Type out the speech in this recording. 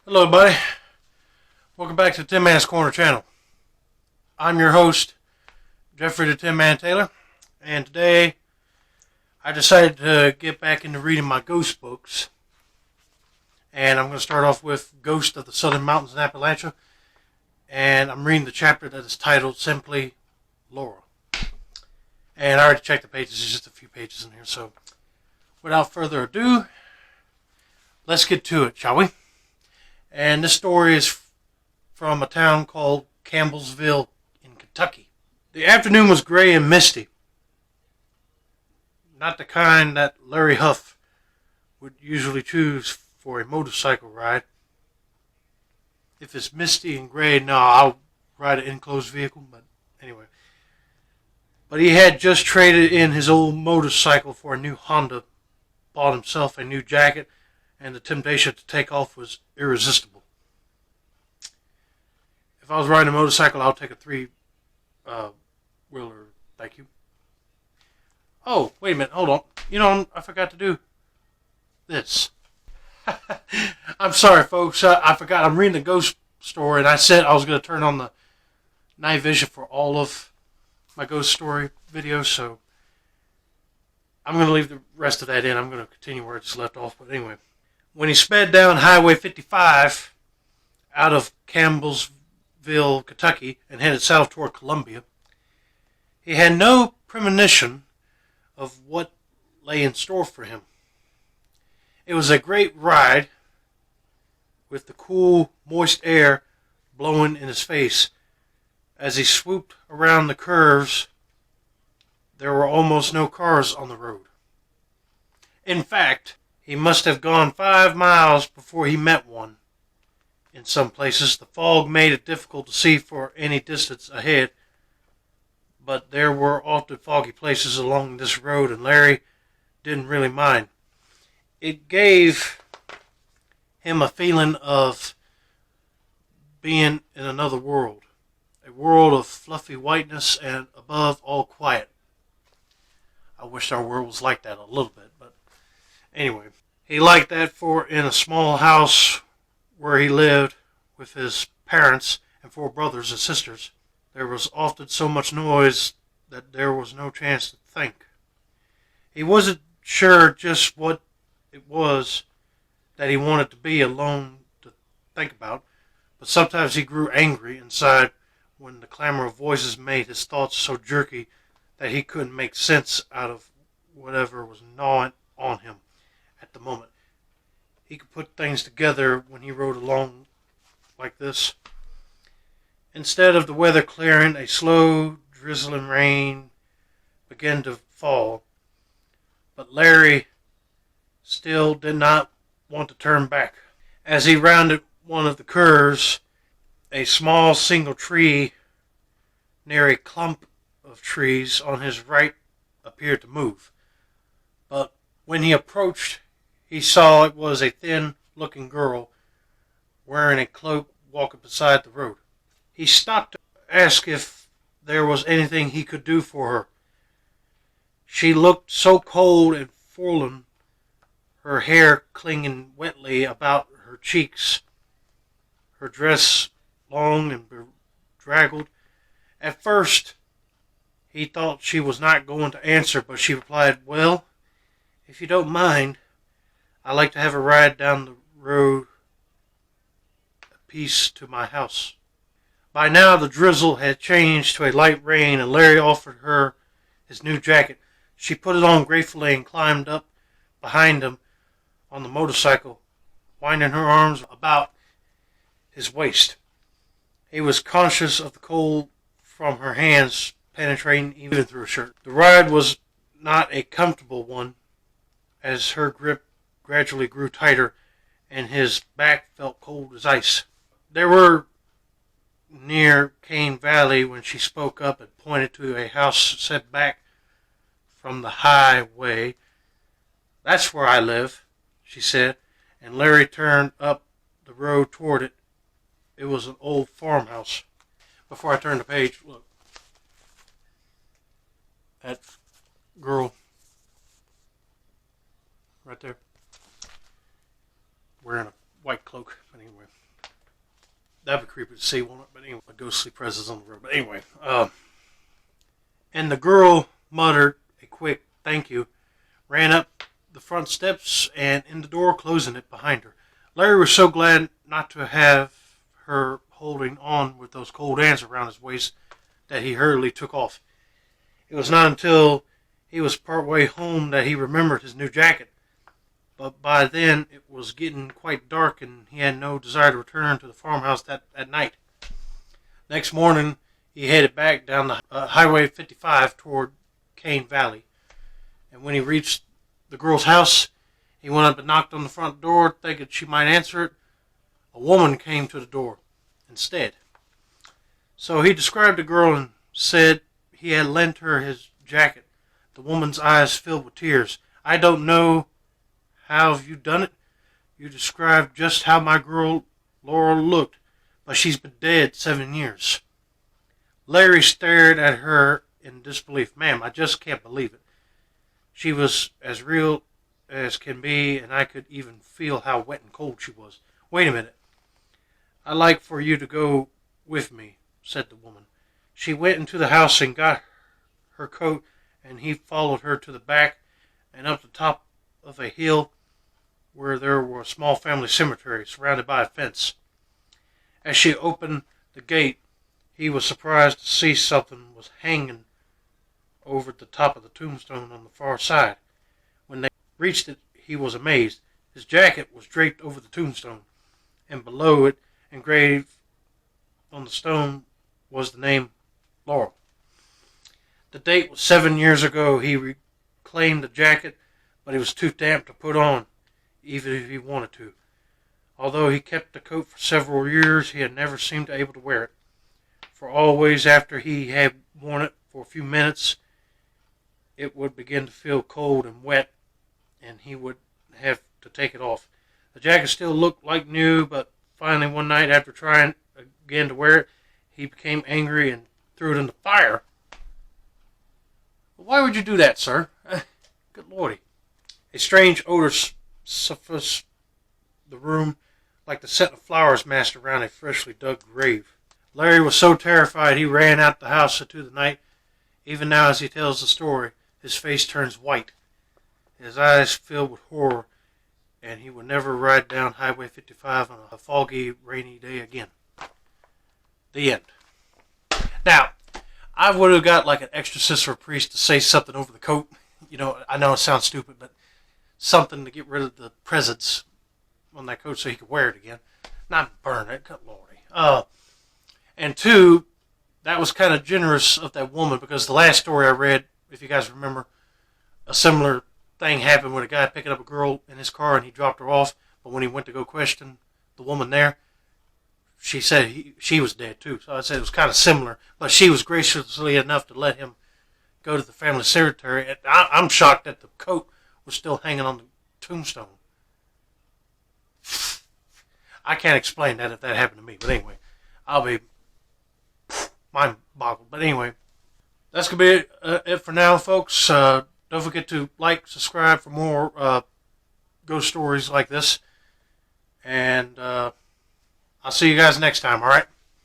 Hello, everybody. Welcome back to the Tin Man's Corner channel. I'm your host, Jeffrey the Tin Man Taylor, and today I decided to get back into reading my ghost books. And I'm going to start off with Ghost of the Southern Mountains in Appalachia, and I'm reading the chapter that is titled simply Laura. And I already checked the pages, there's just a few pages in here, so without further ado, let's get to it, shall we? And this story is from a town called Campbellsville in Kentucky. The afternoon was gray and misty. Not the kind that Larry Huff would usually choose for a motorcycle ride. If it's misty and gray, no, I'll ride an enclosed vehicle, but anyway. But he had just traded in his old motorcycle for a new Honda, bought himself a new jacket, and the temptation to take off was irresistible. If I was riding a motorcycle, I'll take a three-wheeler, thank you. Oh, wait a minute, hold on. You know, I forgot to do this. I'm sorry, folks. I forgot. I'm reading the ghost story, and I said I was going to turn on the night vision for all of my ghost story videos, so I'm going to leave the rest of that in. I'm going to continue where I just left off, but anyway. When he sped down Highway 55 out of Campbellsville, Kentucky, and headed south toward Columbia, he had no premonition of what lay in store for him. It was a great ride, with the cool, moist air blowing in his face. As he swooped around the curves, there were almost no cars on the road. In fact, he must have gone 5 miles before he met one. In some places, the fog made it difficult to see for any distance ahead, but there were often foggy places along this road, and Larry didn't really mind. It gave him a feeling of being in another world, a world of fluffy whiteness and, above all, quiet. I wish our world was like that a little bit, but anyway, he liked that, for in a small house where he lived with his parents and 4 brothers and sisters, there was often so much noise that there was no chance to think. He wasn't sure just what it was that he wanted to be alone to think about, but sometimes he grew angry inside when the clamor of voices made his thoughts so jerky that he couldn't make sense out of whatever was gnawing on him at the moment. He could put things together when he rode along like this. Instead of the weather clearing, a slow, drizzling rain began to fall. But Larry still did not want to turn back. As he rounded one of the curves, a small single tree near a clump of trees on his right appeared to move. But when he approached, he saw it was a thin-looking girl wearing a cloak walking beside the road. He stopped to ask if there was anything he could do for her. She looked so cold and forlorn, her hair clinging wetly about her cheeks, her dress long and bedraggled. At first, he thought she was not going to answer, but she replied, "Well, if you don't mind, I'd like to have a ride down the road a piece to my house." By now the drizzle had changed to a light rain, and Larry offered her his new jacket. She put it on gratefully and climbed up behind him on the motorcycle, winding her arms about his waist. He was conscious of the cold from her hands penetrating even through her shirt. The ride was not a comfortable one, as her grip gradually grew tighter and his back felt cold as ice. They were near Cane Valley when she spoke up and pointed to a house set back from the highway. "That's where I live," she said, and Larry turned up the road toward it. It was an old farmhouse. Before I turn the page, look. That girl right there, wearing a white cloak. But anyway, that'd be creepy to see, won't it? But anyway, a ghostly presence on the road. But anyway, and the girl muttered a quick thank you, ran up the front steps and in the door, closing it behind her. Larry was so glad not to have her holding on with those cold hands around his waist that he hurriedly took off. It was not until he was part way home that he remembered his new jacket. But by then it was getting quite dark and he had no desire to return to the farmhouse at night. Next morning he headed back down the Highway 55 toward Cane Valley. And when he reached the girl's house, he went up and knocked on the front door, thinking she might answer it. A woman came to the door instead. So he described the girl and said he had lent her his jacket. The woman's eyes filled with tears. "I don't know how you done it. You described just how my girl Laura looked, but she's been dead 7 years." Larry stared at her in disbelief. "Ma'am, I just can't believe it. She was as real as can be, and I could even feel how wet and cold she was." "Wait a minute. I'd like for you to go with me," said the woman. She went into the house and got her coat, and he followed her to the back and up the top of a hill where there was a small family cemetery surrounded by a fence. As she opened the gate, he was surprised to see something was hanging over the top of the tombstone on the far side. When they reached it, he was amazed. His jacket was draped over the tombstone, and below it, engraved on the stone, was the name Laura. The date was 7 years ago. He reclaimed the jacket, but it was too damp to put on, even if he wanted to. Although he kept the coat for several years, he had never seemed able to wear it. For always after he had worn it for a few minutes, it would begin to feel cold and wet, and he would have to take it off. The jacket still looked like new, but finally one night, after trying again to wear it, he became angry and threw it in the fire. "Why would you do that, sir?" "Good lordy." A strange odor suffused the room, like the scent of flowers massed around a freshly dug grave. Larry was so terrified he ran out the house into the night. Even now, as he tells the story, his face turns white, his eyes filled with horror, and he would never ride down Highway 55 on a foggy, rainy day again. The end. Now, I would have got like an exorcist or a priest to say something over the coat. You know, I know it sounds stupid, but something to get rid of the presence on that coat so he could wear it again. Not burn it, good lordy. And two, that was kind of generous of that woman, because the last story I read, if you guys remember, a similar thing happened with a guy picking up a girl in his car and he dropped her off, but when he went to go question the woman there, she said she was dead too. So I said it was kind of similar, but she was graciously enough to let him go to the family cemetery. And I'm shocked that the coat was still hanging on the tombstone. I can't explain that if that happened to me, but anyway, I'll be mind boggled. But anyway, that's going to be it for now, folks. Don't forget to like, subscribe for more ghost stories like this. And I'll see you guys next time, all right?